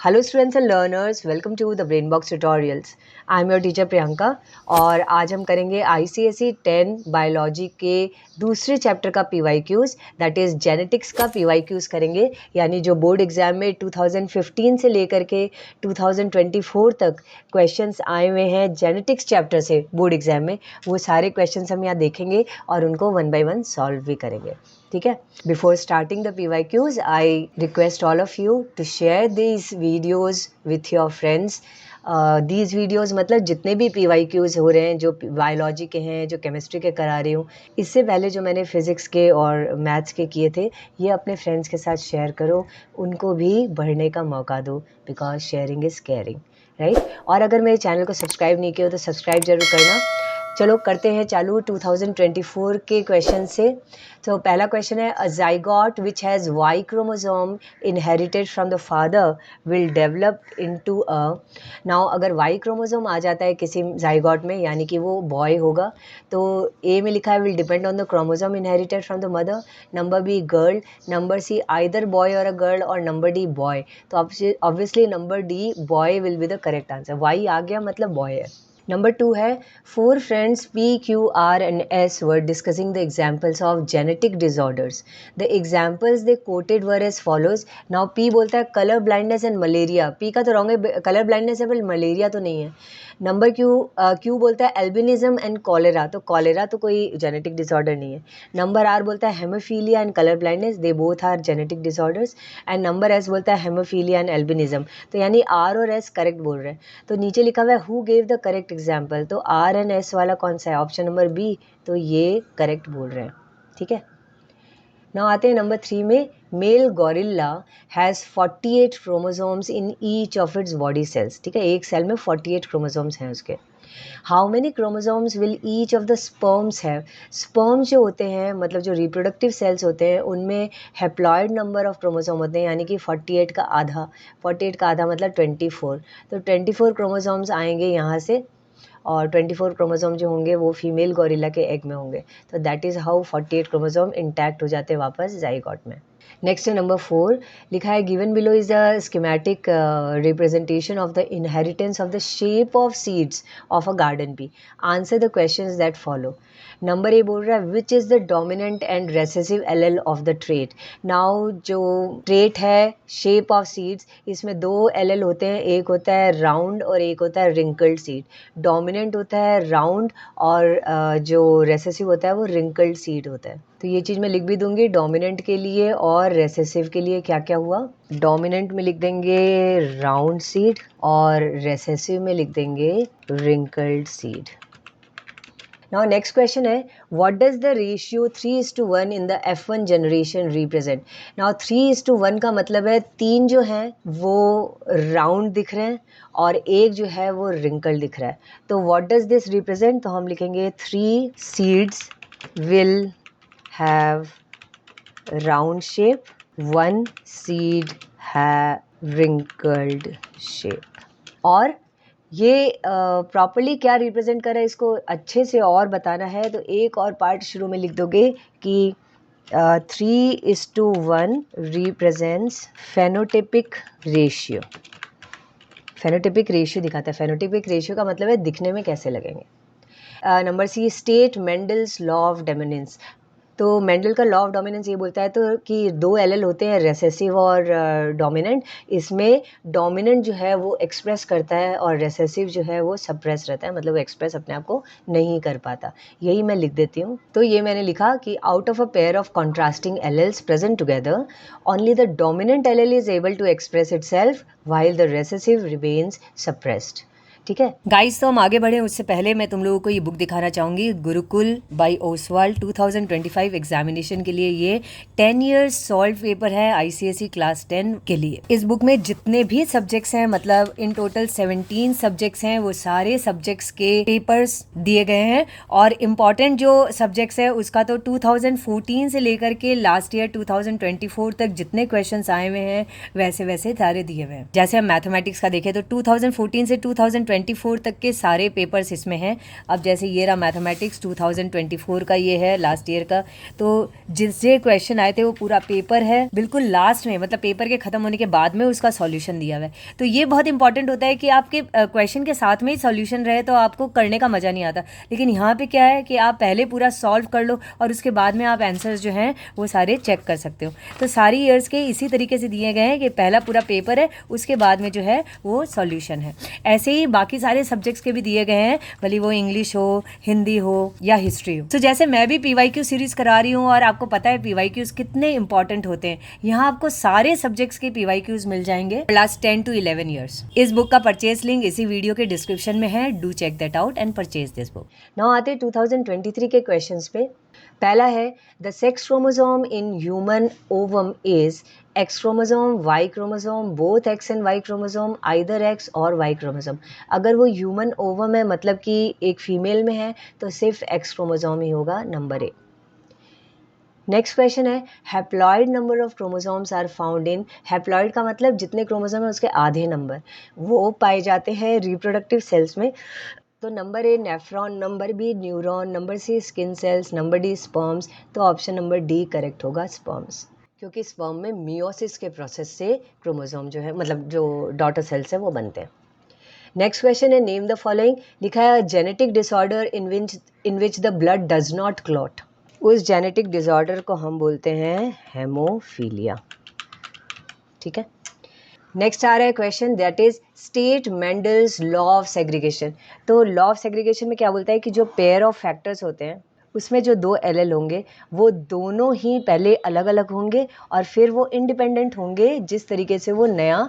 Hello students and learners, welcome to the brain box tutorials. I am your teacher Priyanka और आज हम करेंगे ICSE 10 biology के दूसरे चैप्टर का पीवाईक्यूज, दैट इज़ जेनेटिक्स का पीवाईक्यूज करेंगे। यानी जो बोर्ड एग्जाम में 2015 से लेकर के 2024 तक क्वेश्चंस आए हुए हैं जेनेटिक्स चैप्टर से बोर्ड एग्जाम में, वो सारे क्वेश्चंस हम यहाँ देखेंगे और उनको वन बाय वन सॉल्व भी करेंगे। ठीक है, before starting the PYQs I request all of you to share these videos with your friends. These videos मतलब जितने भी PYQs हो रहे हैं, जो बायोलॉजी के हैं, जो केमिस्ट्री के करा रही हूँ, इससे पहले जो मैंने फिज़िक्स के और मैथ्स के किए थे, ये अपने फ्रेंड्स के साथ शेयर करो, उनको भी बढ़ने का मौका दो, because sharing is caring, right. और अगर मेरे चैनल को सब्सक्राइब नहीं किया हो तो सब्सक्राइब जरूर करना। चलो करते हैं चालू 2024 के क्वेश्चन से। तो पहला क्वेश्चन है, a zygote which has Y chromosome inherited from the father will develop into a. Now अगर वाई क्रोमोसोम आ जाता है किसी ज़ाइगोट में, यानी कि वो बॉय होगा, तो ए में लिखा है will depend on the chromosome inherited from the mother, number B girl, number C either boy or a girl, और नंबर डी बॉय। तो obviously number D boy will be the correct answer. Y आ गया मतलब boy है। Number 2 है, 4 friends P, Q, R and S were discussing the examples of genetic disorders. The examples they quoted were as follows. Now P बोलता है color blindness and malaria. P का तो wrong है, color blindness है पर malaria तो नहीं है। नंबर Q बोलता है albinism and cholera. तो cholera तो कोई genetic disorder नहीं है। नंबर R बोलता है hemophilia and color blindness. They both are genetic disorders. And number S बोलता है hemophilia and albinism. तो यानी R और S करेक्ट बोल रहे हैं। तो नीचे लिखा हुआ है who gave the correct example, तो R एंड S वाला कौन सा है? ऑप्शन नंबर बी, तो ये करेक्ट बोल रहे हैं। ठीक है, नाउ आते हैं नंबर 3 में। Male gorilla has 48 chromosomes in each of its body cells. ठीक है, एक सेल में 48 क्रोमोसोम्स हैं उसके। How many chromosomes will each of the sperms have. Sperms जो होते हैं, मतलब जो रिप्रोडक्टिव सेल्स होते हैं, उनमें हैप्लॉइड नंबर ऑफ क्रोमोसोम होते हैं, यानी कि 48 का आधा। 48 का आधा मतलब 24। तो 24 क्रोमोसोम्स आएंगे यहाँ से, और 24 क्रोमोसोम जो होंगे वो फीमेल गोरिल्ला के एग में होंगे। तो that is how 48 chromosome intact हो जाते हैं वापस जाइगोट में। नेक्स्ट है नंबर 4, लिखा है given below is a schematic representation of the inheritance of the shape of seeds of a garden pea. Answer the questions that follow. Number A बोल रहा है which is the dominant and recessive allele of the trait. Now जो trait है shape of seeds, इसमें 2 allele होते हैं, एक होता है राउंड और एक होता है रिंकल्ड सीड। डोमिनेंट होता है राउंड और जो रेसेसिव होता है वो रिंकल्ड सीड होता है। तो ये चीज़ मैं लिख भी दूंगी, डोमिनेंट के लिए और रेसेसिव के लिए क्या क्या हुआ। डोमिनेंट में लिख देंगे राउंड सीड और रेसेसिव में लिख देंगे wrinkled seed. Now next question है, what does the ratio 3:1 in the F1 generation represent? Now 3:1 का मतलब है 3 जो हैं वो राउंड दिख रहे हैं और एक जो है वो रिंकल दिख रहा है। तो what does this represent? तो हम लिखेंगे 3 seeds will have round shape, 1 seed have wrinkled shape। और ये प्रॉपरली क्या रिप्रेजेंट कर रहा है, इसको अच्छे से और बताना है तो एक और पार्ट शुरू में लिख दोगे कि 3:1 रिप्रेजेंट्स फेनोटिपिक रेशियो। फेनोटिपिक रेशियो दिखाता है। फेनोटिपिक रेशियो का मतलब है दिखने में कैसे लगेंगे। Number C, state Mendel's law of dominance. तो मेंडल का लॉ ऑफ डोमिनेंस ये बोलता है तो कि 2 एलेल होते हैं, रेसेसिव और डोमिनेंट। इसमें डोमिनेंट जो है वो एक्सप्रेस करता है और रेसेसिव जो है वो सप्रेस रहता है, मतलब वो एक्सप्रेस अपने आप को नहीं कर पाता। यही मैं लिख देती हूँ। तो ये मैंने लिखा कि out of a pair of contrasting alleles present together, only the dominant allele is able to express itself while the recessive remains suppressed. ठीक है गाइस, तो हम आगे बढ़े उससे पहले मैं तुम लोगों को ये बुक दिखाना चाहूँगी, गुरुकुल बाय ओसवाल। 2025 एग्जामिनेशन के लिए ये 10 ईयर्स सॉल्व पेपर है आईसीएसई क्लास 10 के लिए। इस बुक में जितने भी सब्जेक्ट्स हैं, मतलब इन टोटल 17 सब्जेक्ट्स हैं, वो सारे सब्जेक्ट्स के पेपर्स दिए गए हैं। और इम्पॉर्टेंट जो सब्जेक्ट्स है उसका तो 2014 से लेकर के लास्ट ईयर 2024 तक जितने क्वेश्चन आए हुए हैं वैसे वैसे सारे दिए हुए हैं। जैसे हम मैथमेटिक्स का देखें तो 2014 से 2024 2024 तक के सारे पेपर्स इसमें हैं। अब जैसे ये रहा मैथमेटिक्स 2024 का, ये है लास्ट ईयर का, तो जिससे क्वेश्चन आए थे वो पूरा पेपर है बिल्कुल लास्ट में, मतलब पेपर के ख़त्म होने के बाद में उसका सॉल्यूशन दिया हुआ है। तो ये बहुत इंपॉर्टेंट होता है कि आपके क्वेश्चन के साथ में ही सॉल्यूशन रहे तो आपको करने का मज़ा नहीं आता। लेकिन यहाँ पे क्या है कि आप पहले पूरा सॉल्व कर लो और उसके बाद में आप आंसर्स जो हैं वो सारे चेक कर सकते हो। तो सारी ईयर्स के इसी तरीके से दिए गए हैं कि पहला पूरा पेपर है, उसके बाद में जो है वो सॉल्यूशन है। ऐसे ही बाकी सारे सब्जेक्ट्स के भी दिए गए हैं, भले वो इंग्लिश हो, हिंदी हो या हिस्ट्री हो। तो जैसे मैं भी PYQ सीरीज करा रही हूँ और आपको पता है PYQs कितने इंपॉर्टेंट होते हैं, यहाँ आपको सारे सब्जेक्ट्स के PYQs मिल जाएंगे क्लास 10 to 11 ईयर्स। इस बुक का परचेज लिंक इसी वीडियो के डिस्क्रिप्शन में है, do check that out and purchase this book. Now आते 2023 के क्वेश्चंस पे। पहला है the sex chromosome in human ovum is X chromosome, Y chromosome, both X and Y chromosome, either X or Y chromosome. अगर वो human ovum है मतलब कि एक फीमेल में है तो सिर्फ X क्रोमोसोम ही होगा, नंबर ए। नेक्स्ट क्वेश्चन है haploid number of chromosomes are found in, haploid का मतलब जितने क्रोमोसोम है उसके आधे नंबर वो पाए जाते हैं रिप्रोडक्टिव सेल्स में। तो number A nephron, number B neuron, number C skin cells, number D sperms. तो ऑप्शन नंबर डी करेक्ट होगा, स्पर्म्स, क्योंकि स्पर्म में मियोसिस के प्रोसेस से क्रोमोसोम जो है मतलब जो डॉटर सेल्स है वो बनते हैं। नेक्स्ट क्वेश्चन है नेम द फॉलोइंग, लिखा है genetic disorder in which the blood does not clot. उस जेनेटिक डिसऑर्डर को हम बोलते हैं हेमोफीलिया। ठीक है, नेक्स्ट आ रहा है question that is state Mendel's law of segregation. तो लॉ ऑफ सेग्रीगेशन में क्या बोलता है कि जो पेयर ऑफ फैक्टर्स होते हैं उसमें जो दो एलेल होंगे वो दोनों ही पहले अलग अलग होंगे और फिर वो इंडिपेंडेंट होंगे जिस तरीके से वो नया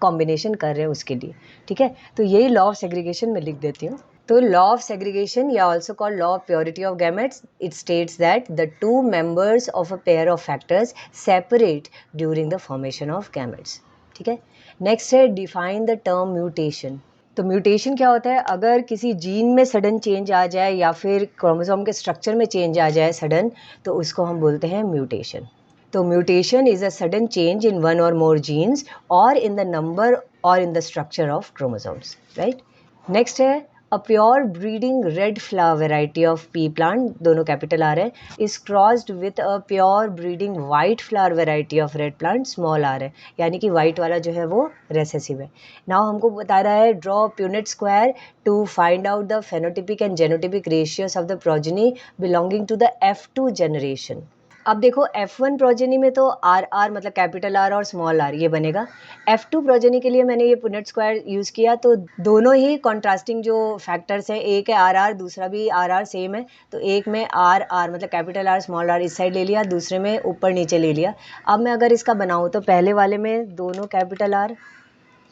कॉम्बिनेशन कर रहे हैं उसके लिए। ठीक है, तो यही लॉ ऑफ सेग्रीगेशन में लिख देती हूँ। तो लॉ ऑफ सेग्रीगेशन या also called law of purity of gametes, it states that the two members of a pair of factors separate during the formation of gametes. ठीक है, नेक्स्ट है define the term mutation. तो mutation क्या होता है, अगर किसी जीन में सडन चेंज आ जाए या फिर क्रोमोसोम के स्ट्रक्चर में चेंज आ जाए सडन, तो उसको हम बोलते हैं म्यूटेशन। तो mutation is a sudden change in one or more genes or in the number or in the structure of chromosomes, right. Next है a pure breeding red flower variety of pea plant, दोनों capital आ रहे हैं, is crossed with a pure breeding white flower variety of red plant, small r है, यानी कि white वाला जो है वो रेसेसिव है। नाउ हमको बता रहा है draw Punnett square to find out the phenotypic and genotypic ratios of the progeny belonging to the F2 generation. अब देखो F1 प्रोजेनी में तो RR मतलब कैपिटल R और स्मॉल r ये बनेगा। F2 प्रोजेनी के लिए मैंने ये पुनेट स्क्वायर यूज़ किया, तो दोनों ही कॉन्ट्रास्टिंग जो फैक्टर्स हैं, एक है RR दूसरा भी RR सेम है, तो एक में RR मतलब कैपिटल R स्मॉल r इस साइड ले लिया, दूसरे में ऊपर नीचे ले लिया। अब मैं अगर इसका बनाऊँ तो पहले वाले में दोनों कैपिटल R,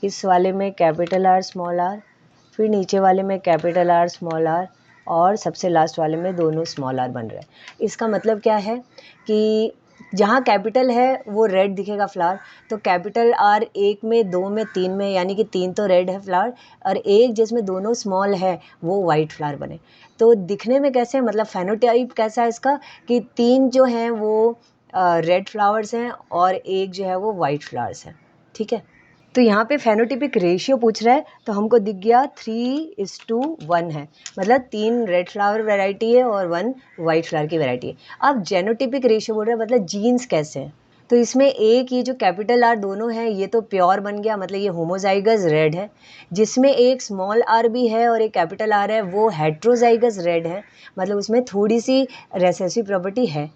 इस वाले में कैपिटल R स्मॉल r, फिर नीचे वाले में कैपिटल R स्मॉल r और सबसे लास्ट वाले में दोनों स्मॉल r बन रहे हैं। इसका मतलब क्या है कि जहाँ कैपिटल है वो रेड दिखेगा फ्लावर, तो कैपिटल R एक में, दो में, तीन में, यानी कि तीन तो रेड है फ्लावर, और एक जिसमें दोनों स्मॉल है वो वाइट फ्लावर बने। तो दिखने में कैसे, मतलब फेनोटाइप कैसा है इसका कि तीन जो हैं वो रेड फ्लावर्स हैं और एक जो है वो वाइट फ्लावर्स हैं। ठीक है, तो यहाँ पे फेनोटिपिक रेशियो पूछ रहा है, तो हमको दिख गया 3:1 है, मतलब 3 रेड फ्लावर वैरायटी है और 1 वाइट फ्लावर की वैरायटी है। अब जेनोटिपिक रेशियो बोल रहा है मतलब जीन्स कैसे हैं, तो इसमें एक ये जो कैपिटल R दोनों हैं ये तो प्योर बन गया, मतलब ये होमोजाइगस रेड है। जिसमें एक स्मॉल r भी है और एक कैपिटल R है वो हेट्रोजाइगस रेड है, मतलब उसमें थोड़ी सी रेसेसिव प्रॉपर्टी है।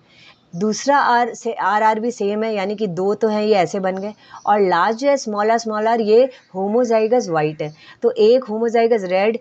दूसरा आर से आर भी सेम है, यानी कि दो तो हैं, ये ऐसे बन गए। और लास्ट जो है स्मॉल आर ये होमोजाइगस वाइट है, तो एक होमोजाइगस रेड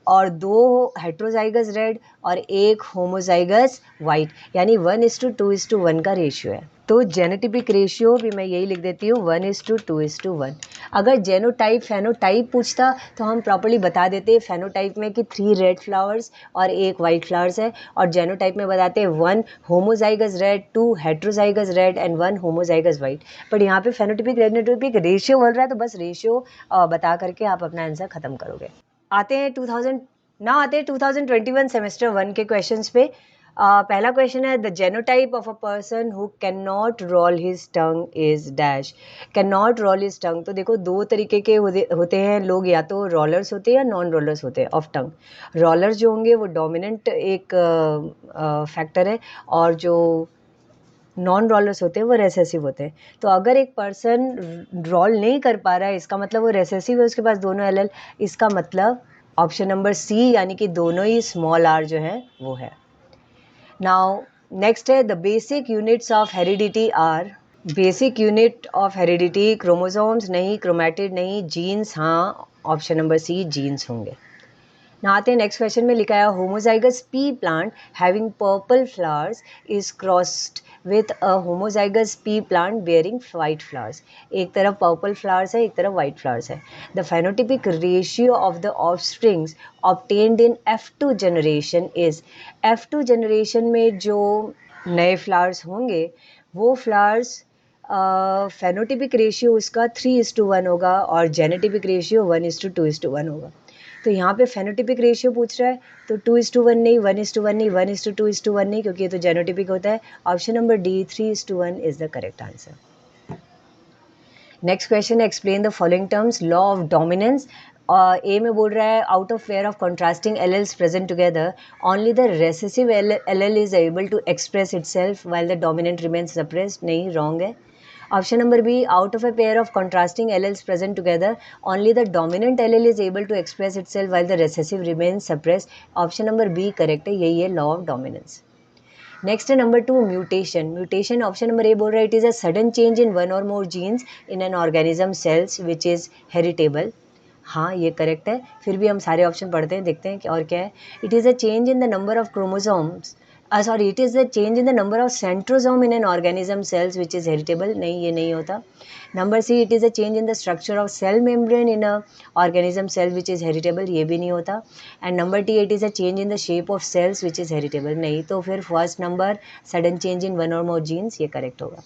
और दो हेट्रोजाइगस रेड और एक होमोजाइगस वाइट, यानी 1:2:1 का रेशियो है। तो जेनोटिपिक रेशियो भी मैं यही लिख देती हूँ 1:2:1। अगर जेनोटाइप फेनोटाइप पूछता तो हम प्रॉपर्ली बता देते फेनोटाइप में कि 3 रेड फ्लावर्स और एक वाइट फ्लावर्स है, और जेनोटाइप में बताते 1 homozygous red, 2 heterozygous red and 1 homozygous white. But यहाँ पे फेनोटिपिक जेनोटाइपिक रेशियो बोल रहा है, तो बस रेशियो बता करके आप अपना आंसर खत्म करोगे। आते हैं 2021 सेमेस्टर 1 के क्वेश्चंस पे। पहला क्वेश्चन है the genotype of a person who can not role his tongue is dash. Can not role his टंग, तो देखो दो तरीके के होते हैं लोग, या तो रोलर्स होते हैं या नॉन रोलर्स होते हैं ऑफ टंग। रोलर्स जो होंगे वो डोमिनेंट एक फैक्टर है, और जो नॉन रोलर्स होते हैं वो रेसेसिव होते हैं। तो अगर एक पर्सन रोल नहीं कर पा रहा है, इसका मतलब वो रेसेसिव है, उसके पास दोनों एल, इसका मतलब ऑप्शन नंबर सी, यानी कि दोनों ही स्मॉल आर जो है वो है। नाउ नेक्स्ट है the basic units of heredity are. Basic unit of heredity chromosomes नहीं, क्रोमैटिड नहीं, जीन्स हाँ, ऑप्शन नंबर सी जीन्स होंगे। ना आते हैं नेक्स्ट क्वेश्चन में लिखा है homozygous pea plant having purple flowers is crossed with a homozygous pea plant bearing white flowers. एक तरफ पर्पल फ्लावर्स है, एक तरफ वाइट फ्लावर्स है। The phenotypic ratio of the offsprings obtained in F2 generation is. F2 generation में जो नए flowers होंगे वो फ्लावर्स फेनोटिपिक रेशियो उसका 3:1 होगा और जेनेटिपिक रेशियो 1:2:1 होगा। तो यहाँ पे फेनोटिपिक रेशियो पूछ रहा है, तो 2:1 नहीं, 1:1 नहीं, 1:2:1 नहीं, क्योंकि ये तो जेनोटिपिक होता है। Option number D 3:1 is the correct answer. Next question है explain the following terms law of dominance. A में बोल रहा है out of pair of contrasting alleles present together only the recessive allele is able to express itself while the dominant remains suppressed. नहीं, wrong है। Option number B, out of a pair of contrasting alleles present together, only the dominant allele is able to express itself while the recessive remains suppressed. Option number B correct है, यही है law of dominance. Next है number 2 mutation. Mutation option number A बोल रहा है it is a sudden change in one or more genes in an organism cells which is heritable. हाँ, ये correct है। फिर भी हम सारे ऑप्शन पढ़ते हैं, देखते हैं और क्या है। It is a change in the number of chromosomes, sorry, it is the change in the number of centrosome in an organism cells which is heritable. नहीं, ये नहीं होता। Number C, it is a change in the structure of cell membrane in a organism cell which is heritable. ये भी नहीं होता। And number D, it is a change in the shape of cells which is heritable. नहीं, तो फिर first number sudden change in one or more genes, ये correct होगा।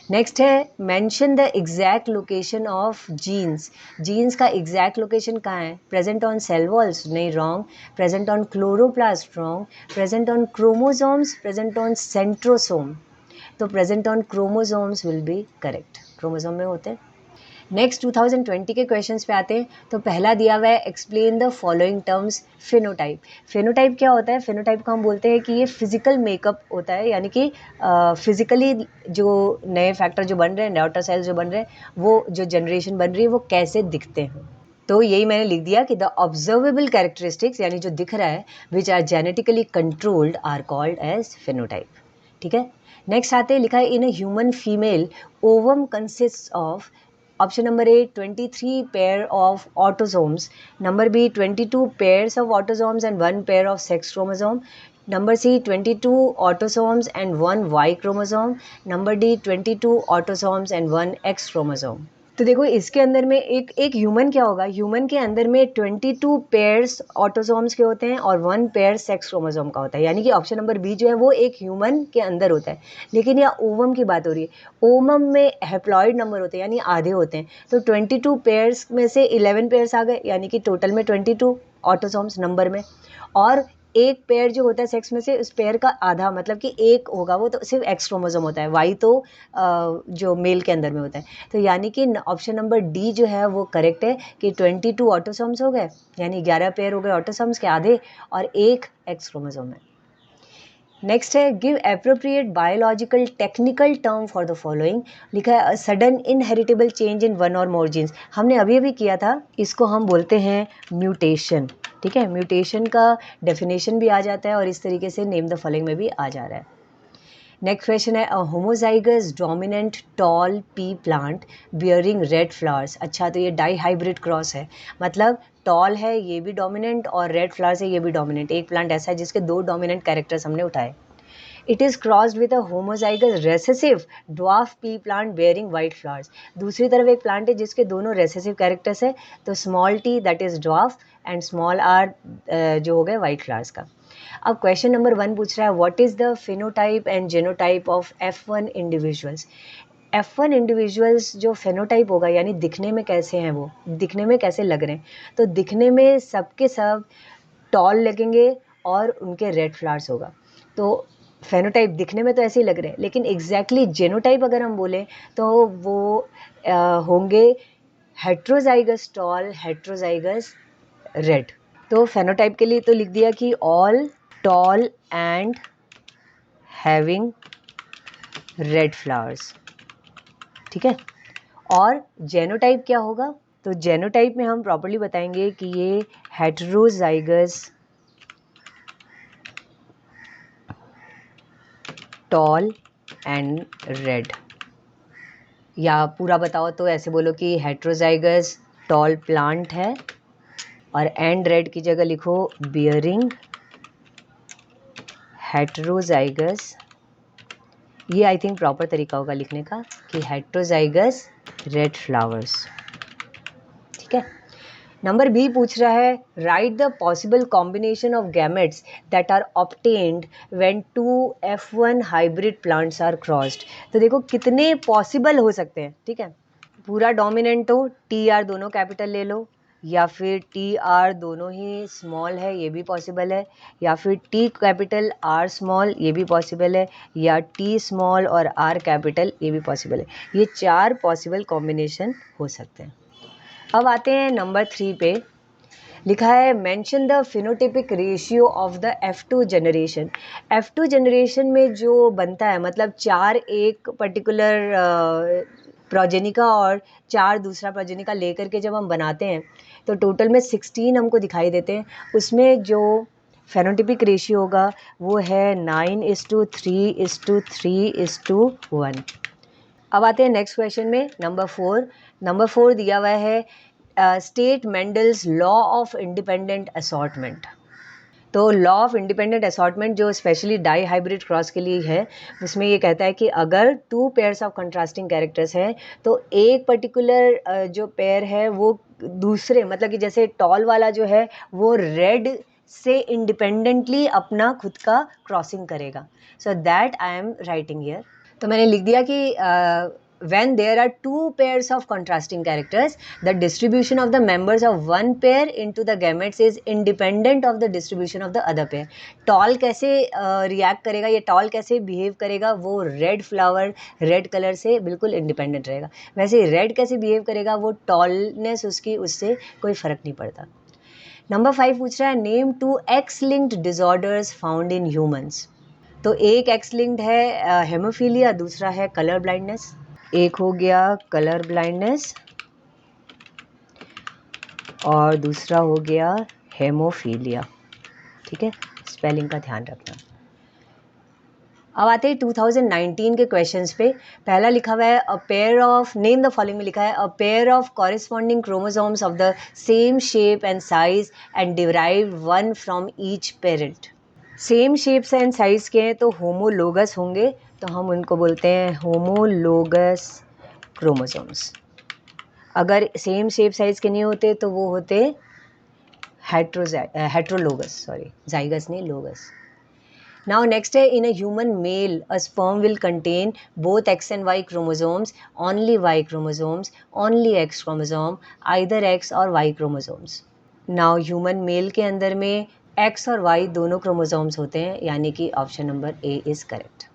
Next है mention the exact location of genes. Genes का exact location कहाँ है? Present on cell walls. नहीं, wrong. Present on chloroplast. Wrong. Present on chromosomes. Present on centrosome. तो present on chromosomes will be correct, chromosome में होते हैं। Next 2020 के questions पे आते हैं। तो पहला दिया हुआ है explain the following terms phenotype. Phenotype क्या होता है? फिनोटाइप को हम बोलते हैं कि ये फिजिकल मेकअप होता है, यानी कि फिजिकली जो नए फैक्टर जो बन रहे हैं, डॉटर सेल्स जो बन रहे हैं, वो जो जनरेशन बन रही है वो कैसे दिखते हैं। तो यही मैंने लिख दिया कि द ऑब्जर्वेबल कैरेक्टरिस्टिक्स, यानी जो दिख रहा है, which are genetically controlled are called as phenotype. ठीक है। नेक्स्ट आते हैं, लिखा है in a human female ovum consist of. Option number A, 23 pair of autosomes. Number B, 22 pairs of autosomes and 1 pair of sex chromosome. Number C, 22 autosomes and 1 Y chromosome. Number D, 22 autosomes and 1 X chromosome. तो देखो इसके अंदर में एक human क्या होगा, human के अंदर में 22 पेयर्स ऑटोसोम्स के होते हैं और 1 पेयर सेक्स क्रोमोसोम का होता है, यानी कि ऑप्शन नंबर बी जो है वो एक ह्यूमन के अंदर होता है। लेकिन यहाँ ओवम की बात हो रही है, ओवम में हैप्लॉइड नंबर होते हैं, यानी आधे होते हैं। तो 22 पेयर्स में से 11 पेयर्स आ गए, यानी कि टोटल में 22 ऑटोसोम्स नंबर में, और एक पेयर जो होता है सेक्स में से, उस पेयर का आधा मतलब कि एक होगा, वो तो सिर्फ एक्स क्रोमोसोम होता है, वाई तो जो मेल के अंदर में होता है। तो यानी कि ऑप्शन नंबर डी जो है वो करेक्ट है कि 22 ऑटोसोम्स हो गए, यानी 11 पेयर हो गए ऑटोसोम्स के आधे, और एक एक्स क्रोमोसोम है। नेक्स्ट है give appropriate biological technical term for the following. लिखा है sudden inheritable change in one or more jeans. हमने अभी अभी किया था, इसको हम बोलते हैं म्यूटेशन। ठीक है, म्यूटेशन का डेफिनेशन भी आ जाता है और इस तरीके से नेम द फॉलोइंग में भी आ जा रहा है। नेक्स्ट क्वेश्चन है homozygous dominant toll pea plant bearing red flowers. अच्छा, तो ये डाई हाइब्रिड क्रॉस है, मतलब टॉल है ये भी डोमिनेंट और रेड फ्लावर्स है ये भी डोमिनेंट। एक प्लांट ऐसा है जिसके दो डोमिनेंट कैरेक्टर्स हमने उठाए। It is crossed with a homozygous recessive dwarf pea plant bearing white flowers. दूसरी तरफ एक प्लांट है जिसके दोनों रेसेसिव कैरेक्टर्स है, तो small T that is dwarf and small R जो हो गए वाइट फ्लावर्स का। अब क्वेश्चन नंबर 1 पूछ रहा है what is the phenotype and genotype of F1 individuals. F1 individuals जो फेनोटाइप होगा, यानी दिखने में कैसे हैं, वो दिखने में कैसे लग रहे हैं, तो दिखने में सबके सब टॉल लगेंगे और उनके रेड फ्लावर्स होगा। तो फेनोटाइप दिखने में तो ऐसे ही लग रहे हैं, लेकिन एग्जैक्टली जेनोटाइप अगर हम बोलें तो वो होंगे हेट्रोजाइगस टॉल, हेट्रोजाइगस रेड। तो फेनोटाइप के लिए तो लिख दिया कि all tall and having red flowers, ठीक है। और जेनोटाइप क्या होगा? तो जेनोटाइप में हम प्रॉपर्ली बताएंगे कि ये हेट्रोजाइगस टॉल एंड रेड, या पूरा बताओ तो ऐसे बोलो कि हेट्रोजाइगस टॉल प्लांट है और एंड रेड की जगह लिखो बियरिंग हेट्रोजाइगस। ये आई थिंक प्रॉपर तरीका होगा लिखने का कि हेट्रोजाइगस रेड फ्लावर्स, ठीक है। नंबर बी पूछ रहा है write the possible combination of gametes that are obtained when two F1 hybrid plants are crossed. तो देखो कितने पॉसिबल हो सकते हैं, ठीक है। पूरा डोमिनेंट हो, TR दोनों कैपिटल ले लो, या फिर TR दोनों ही स्मॉल है, ये भी पॉसिबल है, या फिर T कैपिटल R स्मॉल, ये भी पॉसिबल है, या T स्मॉल और R कैपिटल, ये भी पॉसिबल है। ये 4 पॉसिबल कॉम्बिनेशन हो सकते हैं। अब आते हैं नंबर 3 पे। लिखा है mention the phenotypic ratio of the F2 generation. F2 generation में जो बनता है, मतलब 4 एक पर्टिकुलर प्रोजेनिका और 4 दूसरा प्रोजेनिका लेकर के जब हम बनाते हैं तो टोटल में 16 हमको दिखाई देते हैं। उसमें जो फेनोटिपिक रेशियो होगा वो है 9:3:3:1। अब आते हैं नेक्स्ट क्वेश्चन में, नंबर 4। नंबर 4 दिया हुआ है state Mendel's law of independent assortment. तो लॉ ऑफ इंडिपेंडेंट असॉर्टमेंट जो स्पेशली डाई हाइब्रिड क्रॉस के लिए है, उसमें ये कहता है कि अगर 2 पेयर्स ऑफ कंट्रास्टिंग कैरेक्टर्स हैं तो एक पर्टिकुलर जो पेयर है वो दूसरे, मतलब कि जैसे टॉल वाला जो है वो रेड से इंडिपेंडेंटली अपना खुद का क्रॉसिंग करेगा। So that I am writing here. तो मैंने लिख दिया कि when there are 2 pairs of contrasting characters, the distribution of the members of one pair into the gametes is independent of the distribution of the other pair. Tall कैसे react करेगा, ये toll कैसे behave करेगा, वो red flower red colour से बिल्कुल independent रहेगा। वैसे रेड कैसे बिहेव करेगा, वो टॉलनेस उसकी, उससे कोई फ़र्क नहीं पड़ता। नंबर 5 पूछ रहा है name 2 x linked disorders found in humans. तो एक एक्स लिंक्ड है हेमोफीलिया, दूसरा है कलर ब्लाइंडनेस। एक हो गया कलर ब्लाइंडनेस और दूसरा हो गया हेमोफीलिया, ठीक है। स्पेलिंग का ध्यान रखना। अब आते हैं 2019 के क्वेश्चंस पे। पहला लिखा हुआ है अ pair of, name the following में लिखा है अ pair of corresponding chromosomes of the same shape and size and derive one from each parent. Same shapes and size के हैं तो होमोलोगस होंगे, तो हम उनको बोलते हैं होमोलोगस क्रोमोसोम्स। अगर सेम शेप साइज के नहीं होते तो वो होते हेट्रोलोगस, सॉरी जाइगस नहीं, लोगस। Now next है in a human male a sperm will contain both X and Y chromosomes, only Y chromosomes, only X chromosome, either X or Y chromosomes. Now human male के अंदर में X or Y दोनों chromosomes होते हैं, यानी कि option number A is correct.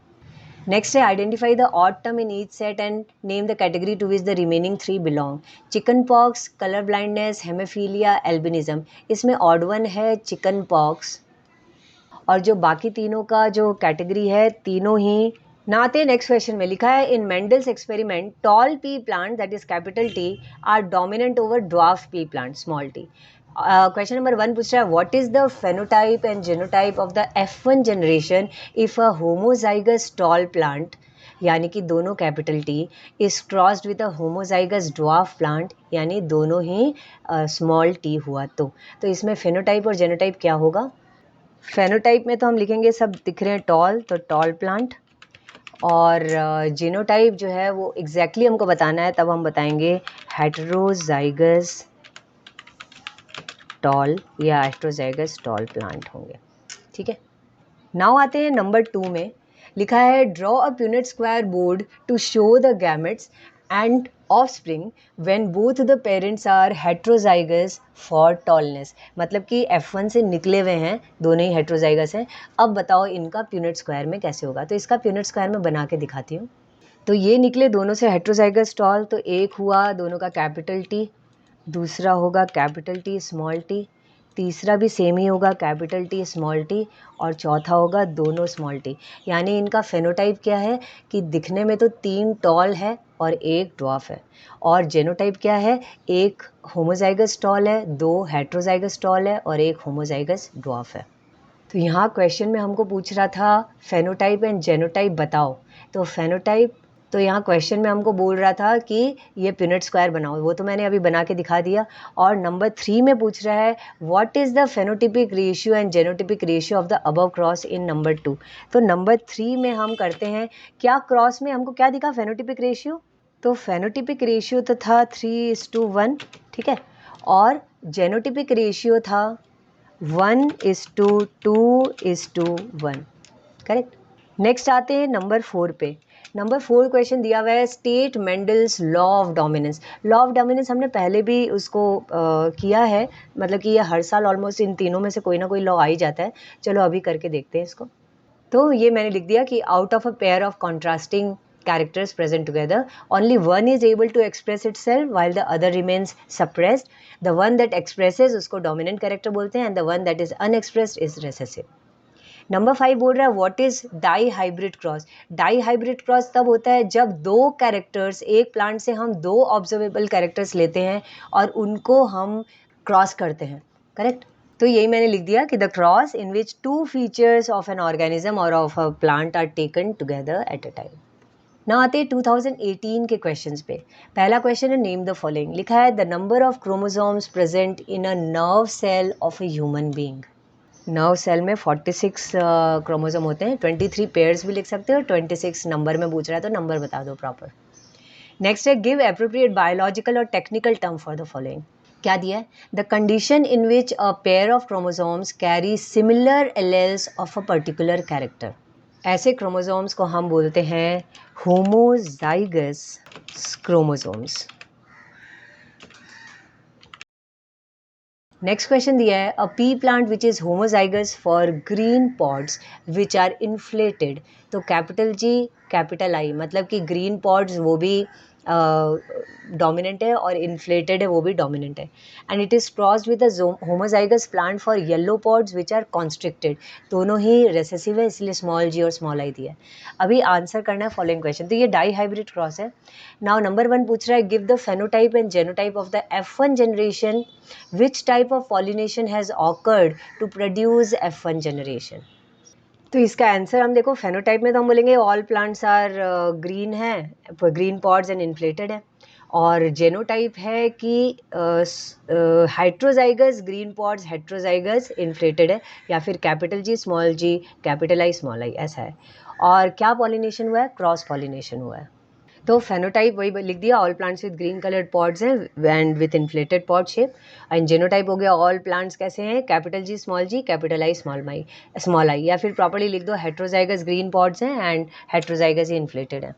Next है identify the odd term in each set and name the category to which the remaining 3 belong. Chicken pox, colour blindness, haemophilia, albinism. इसमें odd one है chicken pox, और जो बाकी तीनों का जो category है तीनों ही ना आते। नेक्स्ट क्वेश्चन में लिखा है in Mendel's experiment tall pea plant that is capital T are dominant over dwarf pea plant small t। Question number 1 पूछ रहा है what is the phenotype and genotype of the F1 generation if a homozygous tall plant, यानी कि दोनों capital T is crossed with a homozygous dwarf plant, यानी दोनों ही small t हुआ। तो इसमें फेनोटाइप और जेनोटाइप क्या होगा? फेनोटाइप में तो हम लिखेंगे सब दिख रहे हैं टॉल, तो टॉल प्लांट, और जीनोटाइप जो है वो एग्जैक्टली हमको बताना है, तब हम बताएंगे हेट्रोजाइगस टॉल या हेट्रोजाइगस टॉल प्लांट होंगे, ठीक है। नाउ आते हैं नंबर 2 में। लिखा है draw a Punnett square board to show the gametes and offspring when both the parents are heterozygous for tallness। मतलब कि F1 से निकले हुए हैं, दोनों ही heterozygous हैं। अब बताओ इनका प्यूनेट स्क्वायर में कैसे होगा। तो इसका प्यूनेट स्क्वायर में बना के दिखाती हूँ। तो ये निकले दोनों से हेट्रोजाइगस टॉल, तो एक हुआ दोनों का कैपिटल टी, दूसरा होगा कैपिटल टी स्मॉल टी, तीसरा भी सेम ही होगा कैपिटल टी स्मॉल टी, और चौथा होगा दोनों स्मॉल टी। यानी इनका फेनोटाइप क्या है कि दिखने में तो 3 टॉल है और 1 ड्वार्फ है, और जेनोटाइप क्या है, 1 होमोजाइगस टॉल है, 2 हेट्रोजाइगस टॉल है और 1 होमोजाइगस ड्वार्फ है। तो यहाँ क्वेश्चन में हमको पूछ रहा था फेनोटाइप एंड जेनोटाइप बताओ। तो फेनोटाइप, तो यहाँ क्वेश्चन में हमको बोल रहा था कि ये प्यूनेट स्क्वायर बनाओ, वो तो मैंने अभी बना के दिखा दिया। और नंबर 3 में पूछ रहा है what is the phenotypic ratio and genotypic ratio of the above cross in number 2। तो नंबर 3 में हम करते हैं क्या, क्रॉस में हमको क्या दिखा फेनोटिपिक रेशियो, तो फेनोटिपिक रेशियो तो था 3:1, ठीक है, और जेनोटिपिक रेशियो था 1:2:1, करेक्ट। नेक्स्ट आते हैं नंबर 4 पे। नंबर 4 क्वेश्चन दिया हुआ है state Mendel's law of dominance. Law of dominance हमने पहले भी उसको किया है, मतलब कि ये हर साल ऑलमोस्ट इन तीनों में से कोई ना कोई लॉ आ ही जाता है। चलो अभी करके देखते हैं इसको। तो ये मैंने लिख दिया कि out of a pair of contrasting characters present together, only one is able to express itself while the other remains suppressed. The one that expresses उसको dominant character बोलते हैं, and the one that is unexpressed is recessive. Number 5 बोल रहा है what is dihybrid cross. Dihybrid cross तब होता है जब 2 कैरेक्टर्स, एक प्लांट से हम 2 ऑब्जर्वेबल कैरेक्टर्स लेते हैं और उनको हम क्रॉस करते हैं, करेक्ट। तो यही मैंने लिख दिया कि the cross in which 2 features of an organism or of a plant are taken together at a time. ना आते हैं 2018 के क्वेश्चंस पे। पहला क्वेश्चन है नेम द फॉलोइंग। लिखा है the number of chromosomes present in a nerve cell of a human being. Nerve cell में 46 क्रोमोसोम होते हैं, 23 पेयर्स भी लिख सकते हो, 26 नंबर में पूछ रहा है तो नंबर बता दो प्रॉपर। नेक्स्ट है give appropriate biological or technical term for the following. क्या दिया है, the condition in which a pair of chromosomes carry similar alleles of a particular character. ऐसे क्रोमोसोम्स को हम बोलते हैं होमोजाइगस क्रोमोसोम्स। नेक्स्ट क्वेश्चन दिया है a pea plant which is homozygous for green pods which are inflated. तो capital G capital I, मतलब कि ग्रीन पॉड्स वो भी डोमिनेंट है और इन्फ्लेटेड है वो भी डोमिनेंट है। And it is crossed with a homozygous plant for yellow pods which are constricted. दोनों ही रेसेसिव है, इसलिए स्मॉल जी और स्मॉल आई दिया है। अभी आंसर करना है फॉलोइंग क्वेश्चन। तो ये डाई हाइब्रिड क्रॉस है। नाउ नंबर 1 पूछ रहा है give the phenotype and genotype of the F1 generation, which type of pollination has occurred to produce F1 generation। तो इसका आंसर हम देखो, फेनोटाइप में तो हम बोलेंगे ऑल प्लांट्स आर ग्रीन है, ग्रीन पॉड्स एंड इन्फ्लेटेड है, और जेनोटाइप है कि heterozygous green pods heterozygous inflated है, या फिर capital G small G capital I small I ऐसा है। और क्या पॉलिनेशन हुआ है, क्रॉस पॉलिनेशन हुआ है। तो फेनोटाइप वही लिख दिया, all plants with green coloured pods हैं and with inflated pod shape. And genotype हो गया ऑल प्लांट्स कैसे हैं, capital G capital I small I, या फिर प्रॉपर्ली लिख दो हेट्रोजाइगस ग्रीन पॉड्स हैं एंड हेट्रोजाइगस ही इन्फ्लेटेड है।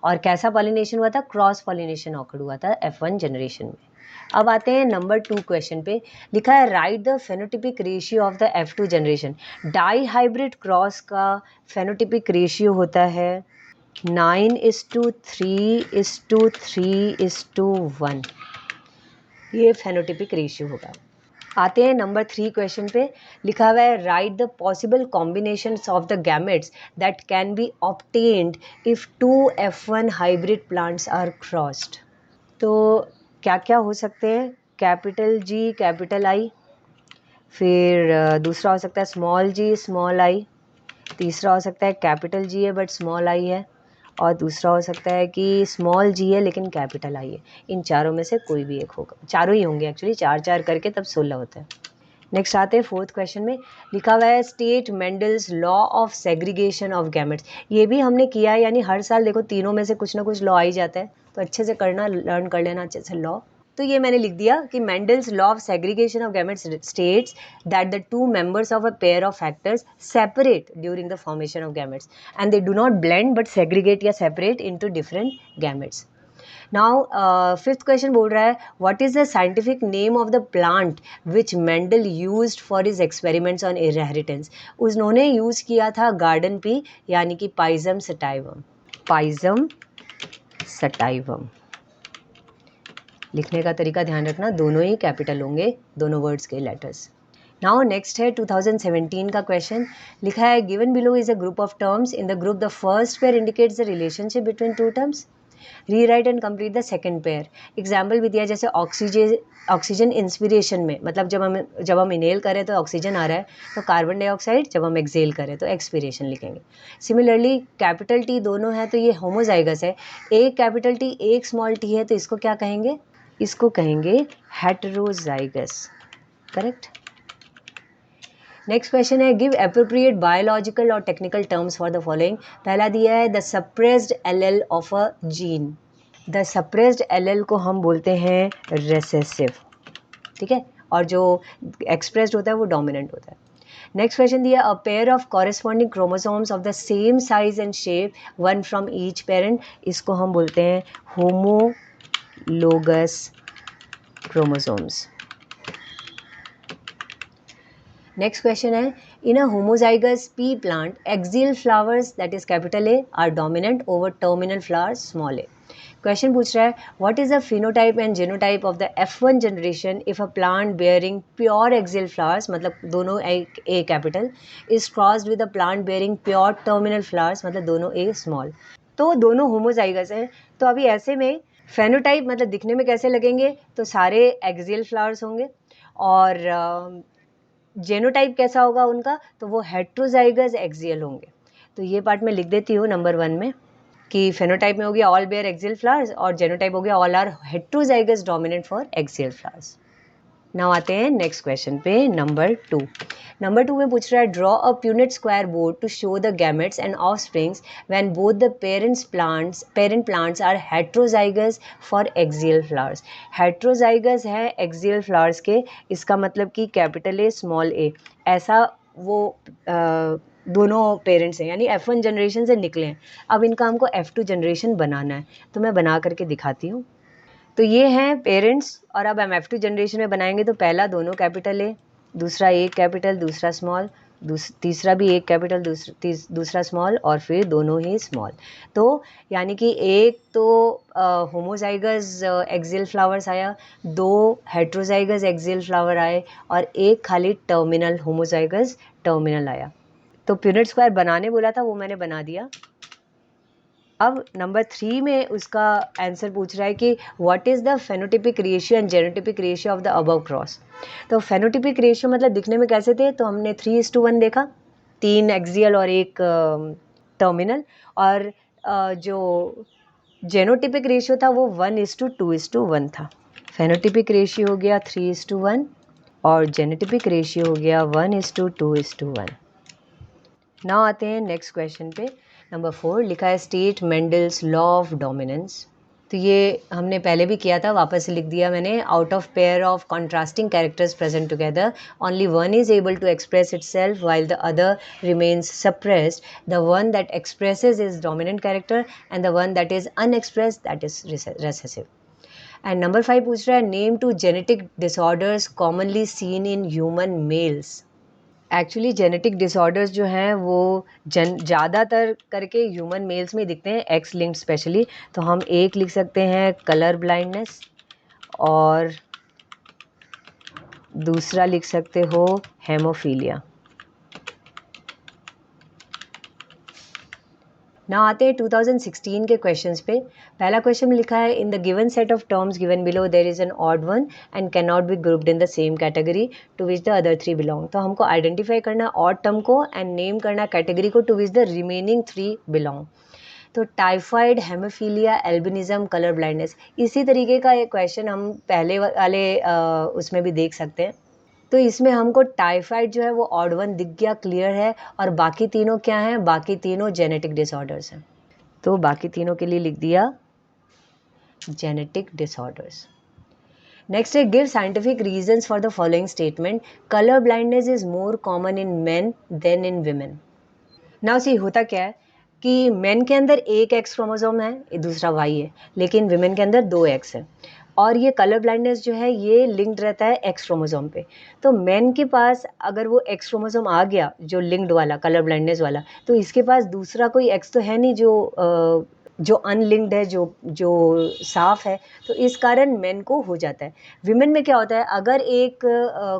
और कैसा पॉलिनेशन हुआ था, क्रॉस पॉलिनेशन ऑकर्ड हुआ था F1 जनरेशन में। अब आते हैं नंबर 2 क्वेश्चन पे। लिखा है write the phenotypic ratio of the F2 generation. Dihybrid cross का फेनोटिपिक रेशियो होता है 9:3:3:1। ये फेनोटिपिक रेशियो होगा। आते हैं नंबर 3 क्वेश्चन पे। लिखा हुआ है write the possible combinations of the gametes that can be obtained if 2 F1 hybrid plants are crossed. तो क्या क्या हो सकते हैं, कैपिटल जी कैपिटल आई, फिर दूसरा हो सकता है स्मॉल जी स्मॉल आई, तीसरा हो सकता है कैपिटल जी है बट स्मॉल आई है, और दूसरा हो सकता है कि स्मॉल जी है लेकिन कैपिटल आई है। इन चारों में से कोई भी एक होगा, चारों ही होंगे एक्चुअली, 4 करके तब 16 होता है। नेक्स्ट आते हैं 4th क्वेश्चन में। लिखा हुआ है state Mendel's law of segregation of gametes. ये भी हमने किया है, यानी हर साल देखो तीनों में से कुछ ना कुछ लॉ आ ही जाता है, तो अच्छे से करना, लर्न कर लेना अच्छे से लॉ। तो ये मैंने लिख दिया कि Mendel's law of segregation of gametes states that the 2 members of a pair of factors separate during the formation of gametes and they do not blend but segregate या separate into different gametes। Now fifth question बोल रहा है what is the scientific name of the plant which Mendel used for his experiments on inheritance. उन्होंने use किया था garden pea यानी कि पाइजम sativum. पाइजम sativum लिखने का तरीका ध्यान रखना, दोनों ही कैपिटल होंगे, दोनों वर्ड्स के लेटर्स। नाउ नेक्स्ट है 2017 का क्वेश्चन, लिखा है given below is a group of terms, in the group the first pair indicates the relationship between two terms, rewrite and complete the second pair. Example भी दिया जैसे oxygen inspiration में, मतलब जब हम इनहेल करें तो ऑक्सीजन आ रहा है, तो कार्बन डाइऑक्साइड, जब हम एक्सहेल करें तो एक्सपिरेशन लिखेंगे। सिमिलरली कैपिटल टी दोनों है तो ये होमोजाइगस है, एक कैपिटल टी एक स्मॉल टी है तो इसको क्या कहेंगे, इसको कहेंगे हेटेरोजाइगस। करेक्ट। नेक्स्ट क्वेश्चन है give appropriate biological or technical terms for the following. पहला दिया है the suppressed allele of a gene. The suppressed allele को हम बोलते हैं रेसेसिव, ठीक है, और जो एक्सप्रेस्ड होता है वो डोमिनेंट होता है। नेक्स्ट क्वेश्चन दिया a pair of corresponding chromosomes of the same size and shape, one from each parent, इसको हम बोलते हैं होमोलोगस क्रोमोसोम्स। नेक्स्ट क्वेश्चन है in a homozygous pea plant axial flowers that is capital A are dominant over terminal flowers small A. Question पूछ रहा है what is the phenotype and genotype of the F1 generation if a plant bearing pure axial flowers, मतलब दोनों ए capital, is crossed with a plant bearing pure terminal flowers, मतलब दोनों ए small. तो दोनों homozygous हैं, तो अभी ऐसे में फेनोटाइप मतलब दिखने में कैसे लगेंगे, तो सारे एक्सियल फ्लावर्स होंगे, और जेनोटाइप कैसा होगा उनका, तो वो हेट्रोजाइगस एक्सियल होंगे। तो ये पार्ट मैं लिख देती हूँ नंबर 1 में कि फेनोटाइप में हो गया ऑल बेयर एक्सियल फ्लावर्स और जेनोटाइप हो गया all are heterozygous dominant for axial flowers. Now आते हैं नेक्स्ट क्वेश्चन पे नंबर 2। नंबर 2 में पूछ रहा है draw a Punnett square board to show the gametes and offsprings when both the parent plants are heterozygous for axial flowers. Heterozygous है axial flowers के, इसका मतलब कि कैपिटल ए स्मॉल ए, ऐसा वो दोनों पेरेंट्स हैं, यानी F1 जनरेशन से निकले हैं। अब इनका हमको F2 जनरेशन बनाना है, तो मैं बना करके दिखाती हूँ। तो ये हैं पेरेंट्स, और अब हम F2 जनरेशन में बनाएंगे तो पहला दोनों कैपिटल ए, दूसरा एक कैपिटल दूसरा स्मॉल, तीसरा भी एक कैपिटल दूसरा स्मॉल, और फिर दोनों ही स्मॉल। तो यानी कि एक तो होमोजाइगस एक्सियल फ्लावर्स आया, दो हेट्रोजाइगस एक्सियल फ्लावर आए, और एक खाली टर्मिनल होमोजाइगस टर्मिनल आया। तो प्यूनेट स्क्वायर बनाने बोला था, वो मैंने बना दिया। अब नंबर 3 में उसका आंसर पूछ रहा है कि what is the phenotypic ratio and genotypic ratio of the above cross. तो फेनोटिपिक रेशियो मतलब दिखने में कैसे थे, तो हमने 3:1 देखा, 3 एक्सियल और एक टर्मिनल, और जो जेनोटिपिक रेशियो था वो 1:2:1 था। फेनोटिपिक रेशियो हो गया 3:1 और जेनोटिपिक रेशियो हो गया 1:2:1। नाउ आते हैं नेक्स्ट क्वेश्चन पे नंबर 4, लिखा है state Mendel's law of dominance. तो ये हमने पहले भी किया था, वापस से लिख दिया मैंने। Out of pair of contrasting characters present together only one is able to express itself while the other remains suppressed, the one that expresses is dominant character and the one that is unexpressed that is recessive. And number 5 पूछ रहा है name two genetic disorders commonly seen in human males. Actually genetic disorders जो हैं वो ज़्यादातर करके human mails में दिखते हैं, एक्स लिंक्ड स्पेशली। तो हम एक लिख सकते हैं कलर ब्लाइंडनेस, और दूसरा लिख सकते हो हेमोफीलिया। ना आते हैं 2016 के क्वेश्चंस पे। पहला क्वेश्चन में लिखा है in the given set of terms given below there is an odd one and can not be grouped in the same category to which the other 3 belong. तो हमको आइडेंटिफाई करना ऑड टर्म को and name करना category को to which the remaining 3 belong. तो typhoid, haemophilia, albinism, colour blindness, इसी तरीके का एक क्वेश्चन हम पहले वाले उसमें भी देख सकते हैं। तो इसमें हमको टाइफाइड जो है वो ऑड वन दिख गया, क्लियर है, और बाकी तीनों क्या हैं, बाकी तीनों जेनेटिक डिसऑर्डर्स हैं। तो बाकी तीनों के लिए लिख दिया जेनेटिक डिसऑर्डर्स। नेक्स्ट है give scientific reasons for the following statement, colour blindness is more common in men than in women. Now see होता क्या है, कि मेन के अंदर एक एक्स क्रोमोसोम है, दूसरा वाई है, लेकिन विमेन के अंदर दो एक्स है, और ये कलर ब्लाइंडनेस जो है ये लिंक्ड रहता है एक्स क्रोमोसोम पे। तो मेन के पास अगर वो एक्स क्रोमोसोम आ गया जो लिंक्ड वाला कलर ब्लाइंडनेस वाला, तो इसके पास दूसरा कोई एक्स तो है नहीं जो अनलिंक्ड है, जो जो साफ है, तो इस कारण मेन को हो जाता है। विमेन में क्या होता है, अगर एक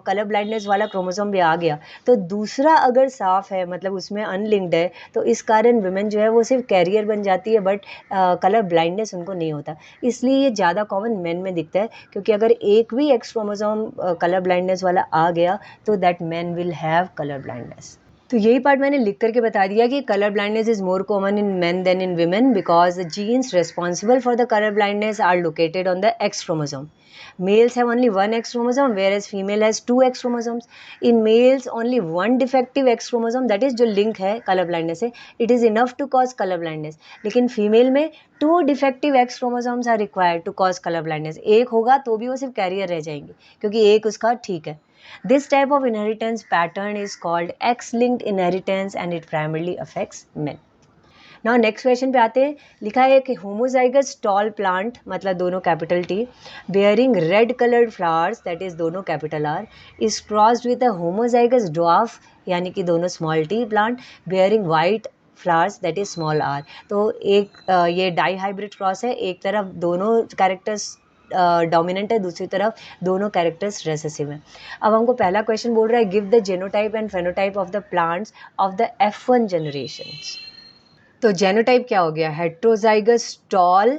कलर ब्लाइंडनेस वाला क्रोमोसोम भी आ गया तो दूसरा अगर साफ है, मतलब उसमें अनलिंक्ड है, तो इस कारण विमेन जो है वो सिर्फ कैरियर बन जाती है, बट कलर ब्लाइंडनेस उनको नहीं होता। इसलिए ये ज़्यादा कॉमन मेन में दिखता है, क्योंकि अगर एक भी एक्स क्रोमोसोम कलर ब्लाइंडनेस वाला आ गया तो that man will have colour blindness. तो यही पार्ट मैंने लिख करके बता दिया कि colour blindness is more common in men than in women because the genes responsible for the color blindness are located on the X chromosome. Males have only one X chromosome whereas female has two X chromosomes. In males only one defective X chromosome, that is जो link है color blindness से, it is enough to cause color blindness. लेकिन female में two defective X chromosomes are required to cause color blindness. एक होगा तो भी वो सिर्फ कैरियर रह जाएंगे क्योंकि एक उसका ठीक है. This type of inheritance pattern is called X-linked inheritance and it primarily affects men. Now next question पे आते हैं. लिखा है कि होमोजाइगस टॉल प्लांट, मतलब दोनों capital T, bearing red coloured flowers, that is दोनों capital R, is crossed with a homozygous dwarf, यानी कि दोनों small T plant, bearing white flowers, that is small R. तो एक ये डाई हाइब्रिड क्रॉस है, एक तरफ दोनों कैरेक्टर्स डोमिनेंट है, दूसरी तरफ दोनों कैरेक्टर्स रेसेसिव हैं. अब हमको पहला क्वेश्चन बोल रहा है give the genotype and phenotype of the plants of the F1 generations. तो जेनोटाइप क्या हो गया, heterozygous tall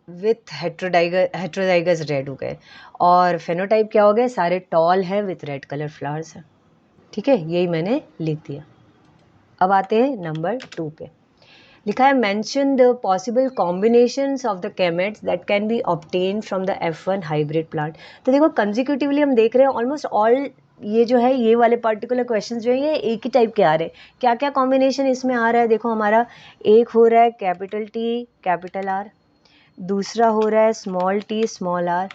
with heterozygous red हो गए, और फेनोटाइप क्या हो गया, सारे टॉल हैं विथ रेड कलर फ्लावर्स हैं. ठीक है, यही मैंने लिख दिया. अब आते हैं नंबर 2 पे. लिखा है mention the possible combinations of the gametes that can be obtain from the F1 hybrid plant. तो देखो कंजिक्यूटिवली हम देख रहे हैं ऑलमोस्ट ऑल, ये जो है ये वाले पर्टिकुलर क्वेश्चन जो है ये एक ही टाइप के आ रहे हैं. क्या क्या कॉम्बिनेशन इसमें आ रहा है, देखो हमारा एक हो रहा है कैपिटल टी कैपिटल आर, दूसरा हो रहा है स्मॉल टी स्मॉल आर,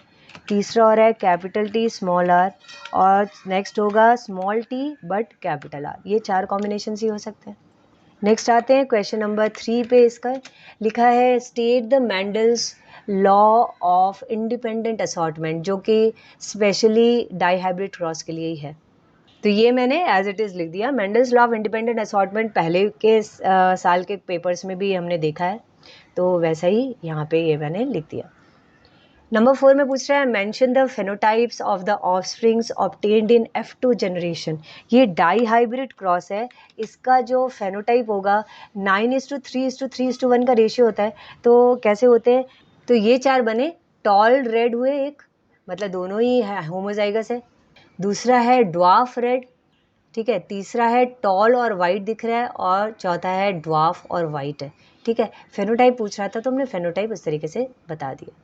तीसरा हो रहा है कैपिटल टी स्मॉल आर, और नेक्स्ट होगा small T but capital R. ये 4 कॉम्बिनेशन ही हो सकते हैं. नेक्स्ट आते हैं क्वेश्चन नंबर 3 पे. इसका लिखा है state the Mendel's law of independent assortment, जो कि स्पेशली डाई हाइब्रिड क्रॉस के लिए ही है. तो ये मैंने एज इट इज़ लिख दिया. Mendel's law of independent assortment पहले के साल के पेपर्स में भी हमने देखा है, तो वैसा ही यहाँ पे ये मैंने लिख दिया. नंबर 4 में पूछ रहा है mention the phenotypes of the offsprings obtained in F2 generation. ये डाई हाइब्रिड क्रॉस है, इसका जो फेनोटाइप होगा 9:3:3:1 का रेशियो होता है. तो कैसे होते हैं, तो ये 4 बने. टॉल रेड हुए एक, मतलब दोनों ही होमोजाइगस है. दूसरा है ड्वार्फ रेड, ठीक है. तीसरा है टॉल और वाइट दिख रहा है, और चौथा है ड्वार्फ और वाइट है. ठीक है, फेनोटाइप पूछ रहा था तो हमने फेनोटाइप उस तरीके से बता दिया.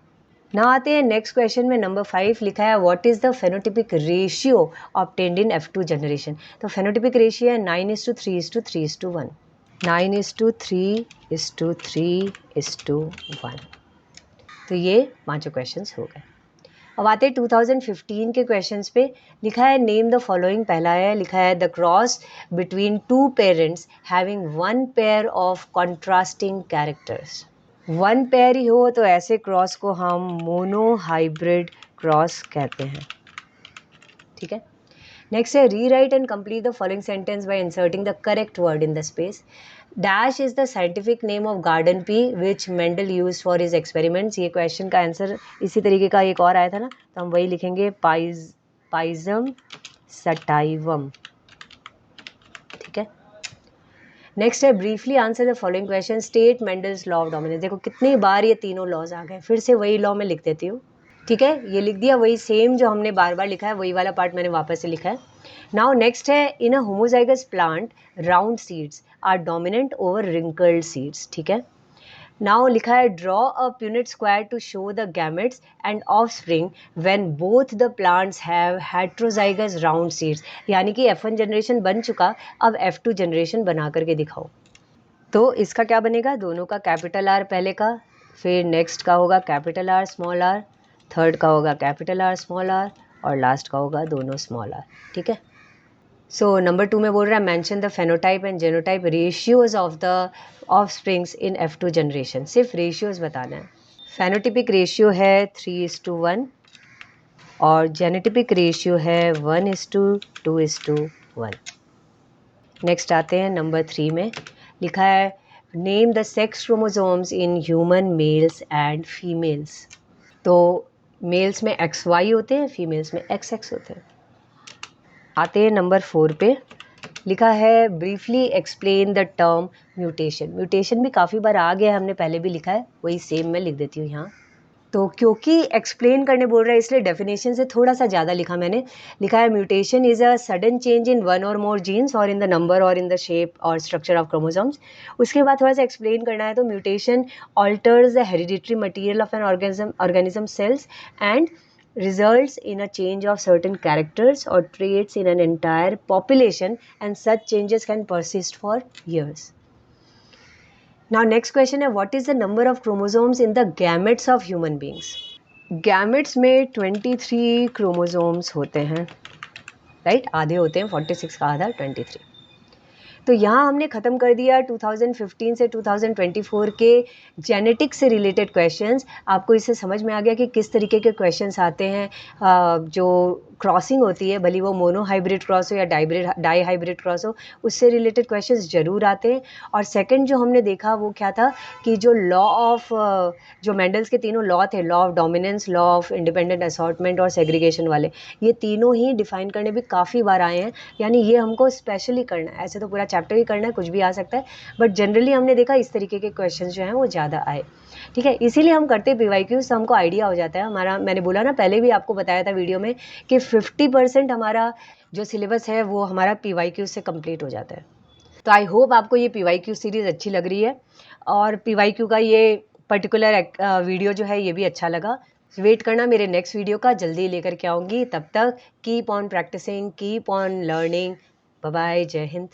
ना आते हैं नेक्स्ट क्वेश्चन में. नंबर 5 लिखा है what is the phenotypic ratio obtained in F2 generation. तो फेनोटिपिक रेशियो है 9:3:3:1. 9:3:3:1. तो ये 5 क्वेश्चंस हो गए. अब आते हैं 2015 के क्वेश्चंस पे. लिखा है नेम द फॉलोइंग. पहला है लिखा है the cross between two parents having one pair of contrasting characters. One pair ही हो तो ऐसे क्रॉस को हम मोनो हाइब्रिड क्रॉस कहते हैं. ठीक है. नेक्स्ट है री right and complete the following sentence by inserting the correct word in the space. Dash is the scientific name of garden P which Mendel use for his experiments. ये question का answer इसी तरीके का एक और आया था ना, तो हम वही लिखेंगे पाइजम सटाइवम. ठीक है. नेक्स्ट है briefly answer the following question. State Mendel's law of dominance. देखो कितनी बार ये तीनों लॉज आ गए, फिर से वही लॉ में लिख देती हूँ. ठीक है, ये लिख दिया, वही सेम जो हमने बार बार लिखा है वही वाला पार्ट मैंने वापस से लिखा है. नाउ नेक्स्ट है in a homozygous plant round seeds are dominant over wrinkled seeds. ठीक है. नाउ लिखा है draw a Punnett square to show the gametes and offspring when both the plants have heterozygous round seeds. यानी कि F1 generation बन चुका, अब F2 generation बना करके दिखाओ. तो इसका क्या बनेगा, दोनों का कैपिटल आर पहले का, फिर नेक्स्ट का होगा capital R small R, third का होगा कैपिटल आर स्मॉल आर, और लास्ट का होगा दोनों स्मॉल आर. ठीक है. सो नंबर 2 में बोल रहा है mention the phenotype and genotype ratios of the offsprings in F2 generation. सिर्फ रेशियोज बताना है। फेनोटिपिक रेशियो है 3:1 और जेनेटिपिक रेशियो है 1:2:1। नेक्स्ट आते हैं नंबर 3 में, लिखा है name the sex chromosomes in human mails and females. तो मेल्स में XY होते हैं, फीमेल्स में XX होते हैं। आते हैं नंबर 4 पे, लिखा है briefly explain the term mutation. Mutation भी काफ़ी बार आ गया है, हमने पहले भी लिखा है, वही सेम मैं लिख देती हूँ यहाँ। तो क्योंकि एक्सप्लेन करने बोल रहा है इसलिए डेफिनेशन से थोड़ा सा ज़्यादा लिखा मैंने। लिखा है mutation is a sudden change in one or more genes or in the number or in the shape और स्ट्रक्चर ऑफ क्रोमोसोम्स। उसके बाद थोड़ा सा एक्सप्लेन करना है, तो mutation alters the hereditary material of an organism sales and results in a change of certain characters or traits in an entire population, and such changes can persist for years. Now next question है what is the number of chromosomes in the gametes of human beings? gametes में 23 chromosomes होते हैं, right? आधे होते हैं, 46 का आधा 23। तो यहाँ हमने ख़त्म कर दिया 2015 से 2024 के जेनेटिक्स से रिलेटेड क्वेश्चंस। आपको इससे समझ में आ गया कि किस तरीके के क्वेश्चंस आते हैं। जो क्रॉसिंग होती है, भली वो मोनो हाइब्रिड क्रॉस हो या डाई हाइब्रिड क्रॉस हो, उससे रिलेटेड क्वेश्चंस ज़रूर आते हैं। और सेकंड जो हमने देखा वो क्या था कि जो लॉ ऑफ जो मेंडल्स के तीनों लॉ थे, law of dominance, law of independent assortment और सेग्रीगेशन वाले, ये तीनों ही डिफाइन करने भी काफ़ी बार आए हैं। यानी ये हमको स्पेशली करना है, ऐसे तो पूरा चैप्टर ही करना है, कुछ भी आ सकता है, बट जनरली हमने देखा इस तरीके के क्वेश्चन जो हैं वो ज़्यादा आए। ठीक है, इसीलिए हम करते PYQs, तो हमको आइडिया हो जाता है हमारा। मैंने बोला ना, पहले भी आपको बताया था वीडियो में कि 50% हमारा जो सिलेबस है वो हमारा PYQ से कंप्लीट हो जाता है। तो आई होप आपको ये PYQ सीरीज़ अच्छी लग रही है और PYQ का ये पर्टिकुलर वीडियो जो है ये भी अच्छा लगा। वेट करना मेरे नेक्स्ट वीडियो का, जल्दी लेकर के आऊँगी। तब तक keep on practising, keep on learning. Bye bye, जय हिंद।